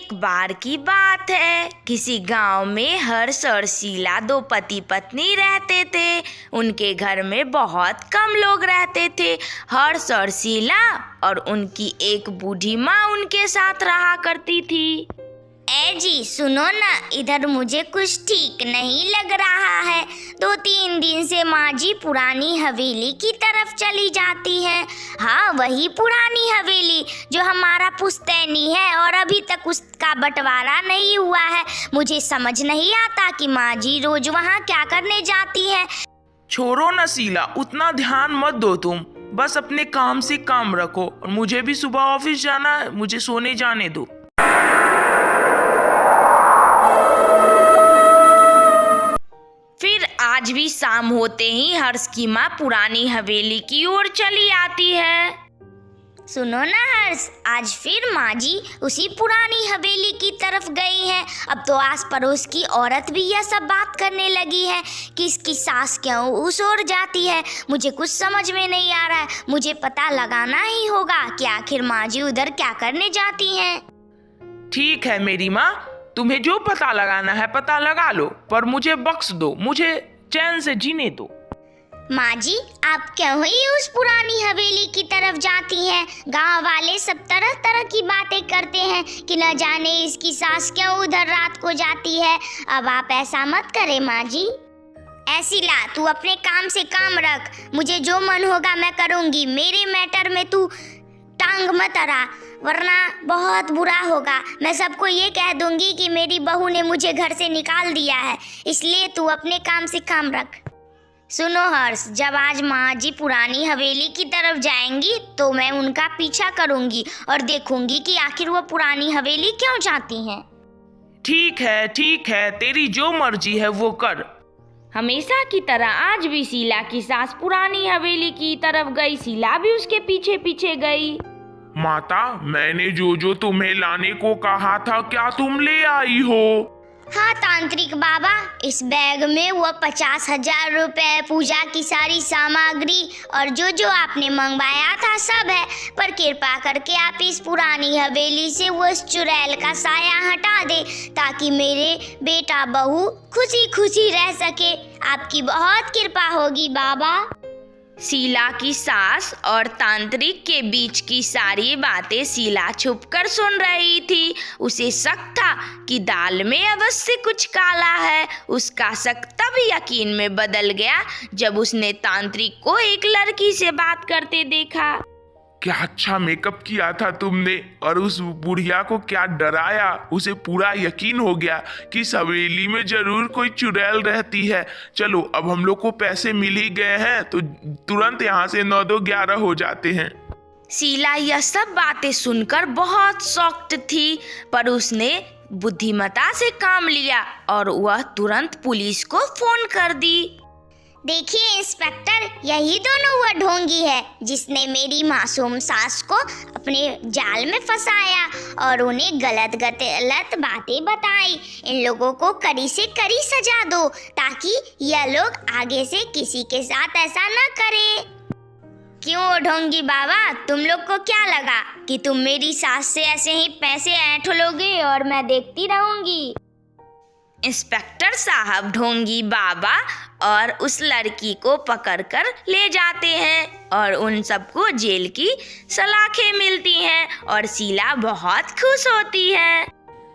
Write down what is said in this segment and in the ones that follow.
एक बार की बात है, किसी गांव में हर्ष और शीला दो पति पत्नी रहते थे। उनके घर में बहुत कम लोग रहते थे। हर्ष और शीला और उनकी एक बूढ़ी माँ उनके साथ रहा करती थी। ए जी सुनो ना, इधर मुझे कुछ ठीक नहीं लग रहा है। 2-3 दिन से माँ जी पुरानी हवेली की तरफ चली जाती है। हाँ, वही पुरानी हवेली जो हमारा पुश्तैनी है और अभी तक उसका बंटवारा नहीं हुआ है। मुझे समझ नहीं आता कि माँ जी रोज वहाँ क्या करने जाती है। छोड़ो ना शीला, उतना ध्यान मत दो तुम, बस अपने काम से काम रखो। और मुझे भी सुबह ऑफिस जाना है, मुझे सोने जाने दो। फिर आज भी शाम होते ही हर्ष की माँ पुरानी हवेली की ओर चली आती है। सुनो ना हर्ष, आज फिर माँ जी उसी पुरानी हवेली की तरफ गई है। अब तो आस पड़ोस की औरत भी यह सब बात करने लगी है कि इसकी सास क्यों उस ओर जाती है। मुझे कुछ समझ में नहीं आ रहा है। मुझे पता लगाना ही होगा कि आखिर माँ जी उधर क्या करने जाती हैं। ठीक है मेरी माँ, तुम्हें जो पता लगाना है पता लगा लो, पर मुझे बख्श दो, मुझे चैन से जीने दो। माँ जी, आप क्यों ही उस पुरानी हवेली की तरफ जाती हैं? गांव वाले सब तरह तरह की बातें करते हैं कि न जाने इसकी सास क्यों उधर रात को जाती है। अब आप ऐसा मत करें माँ जी। ऐसी ला, तू अपने काम से काम रख। मुझे जो मन होगा मैं करूँगी। मेरे मैटर में तू टांग मत अड़ा, वरना बहुत बुरा होगा। मैं सबको ये कह दूंगी कि मेरी बहू ने मुझे घर से निकाल दिया है। इसलिए तू अपने काम से काम रख। सुनो हर्ष, जब आज माँ जी पुरानी हवेली की तरफ जाएंगी तो मैं उनका पीछा करूंगी और देखूंगी कि आखिर वो पुरानी हवेली क्यों जाती हैं। ठीक है, तेरी जो मर्जी है वो कर। हमेशा की तरह आज भी शीला की सास पुरानी हवेली की तरफ गई। शीला भी उसके पीछे पीछे गई। माता, मैंने जो तुम्हें लाने को कहा था, क्या तुम ले आई हो? हाँ तांत्रिक बाबा, इस बैग में वो 50,000 रुपए, पूजा की सारी सामग्री और जो आपने मंगवाया था सब है। पर कृपा करके आप इस पुरानी हवेली से वो चुड़ैल का साया हटा दे, ताकि मेरे बेटा बहू खुशी खुशी रह सके। आपकी बहुत कृपा होगी बाबा। शीला की सास और तांत्रिक के बीच की सारी बातें शीला छुपकर सुन रही थी। उसे शक था कि दाल में अवश्य कुछ काला है। उसका शक तब यकीन में बदल गया जब उसने तांत्रिक को एक लड़की से बात करते देखा। क्या अच्छा मेकअप किया था तुमने, और उस बुढ़िया को क्या डराया। उसे पूरा यकीन हो गया कि इस हवेली में जरूर कोई चुड़ैल रहती है। चलो, अब हम लोग को पैसे मिल ही गए हैं तो तुरंत यहाँ से 9-2-11 हो जाते हैं। शीला यह सब बातें सुनकर बहुत शॉक्ड थी, पर उसने बुद्धिमत्ता से काम लिया और वह तुरंत पुलिस को फोन कर दी। देखिए इंस्पेक्टर, यही दोनों वह ढोंगी है जिसने मेरी मासूम सास को अपने जाल में फंसाया और उन्हें गलत बातें बताई। इन लोगों को कड़ी से कड़ी सजा दो, ताकि यह लोग आगे से किसी के साथ ऐसा न करें। क्यों ढोंगी बाबा, तुम लोग को क्या लगा कि तुम मेरी सास से ऐसे ही पैसे ऐंठ लोगे और मैं देखती रहूंगी? इंस्पेक्टर साहब ढोंगी बाबा और उस लड़की को पकड़कर ले जाते हैं और उन सबको जेल की सलाखें मिलती हैं और शीला बहुत खुश होती है।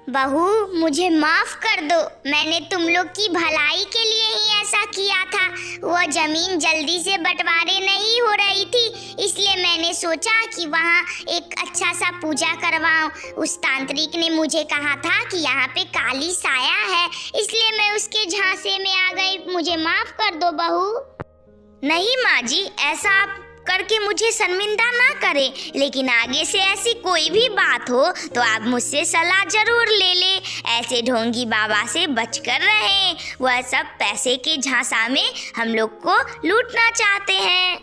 बहू, मुझे माफ कर दो। मैंने तुम लोग की भलाई के लिए ही ऐसा किया था। वो जमीन जल्दी से बंटवारे नहीं हो रही थी, इसलिए मैंने सोचा कि वहाँ एक अच्छा सा पूजा करवाऊं। उस तांत्रिक ने मुझे कहा था कि यहाँ पे काली साया है, इसलिए मैं उसके झांसे में आ गई। मुझे माफ कर दो बहू। नहीं माँ जी, ऐसा आप करके मुझे शर्मिंदा ना करें, लेकिन आगे से ऐसी कोई भी बात हो तो आप मुझसे सलाह जरूर ले लें। ऐसे ढोंगी बाबा से बचकर रहें। वह सब पैसे के झांसा में हम लोग को लूटना चाहते हैं।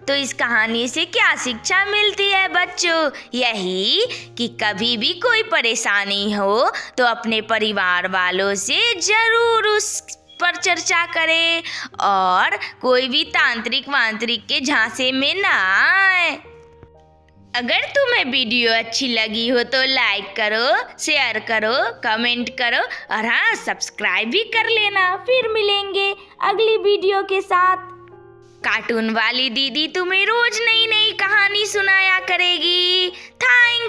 तो इस कहानी से क्या शिक्षा मिलती है बच्चों? यही कि कभी भी कोई परेशानी हो तो अपने परिवार वालों से जरूर उस पर चर्चा करें और कोई भी तांत्रिक वांत्रिक के झांसे में ना आए। अगर तुम्हें वीडियो अच्छी लगी हो तो लाइक करो, शेयर करो, कमेंट करो और हाँ, सब्सक्राइब भी कर लेना। फिर मिलेंगे अगली वीडियो के साथ। कार्टून वाली दीदी तुम्हें रोज नई नई कहानी सुनाया करेगी। थैंक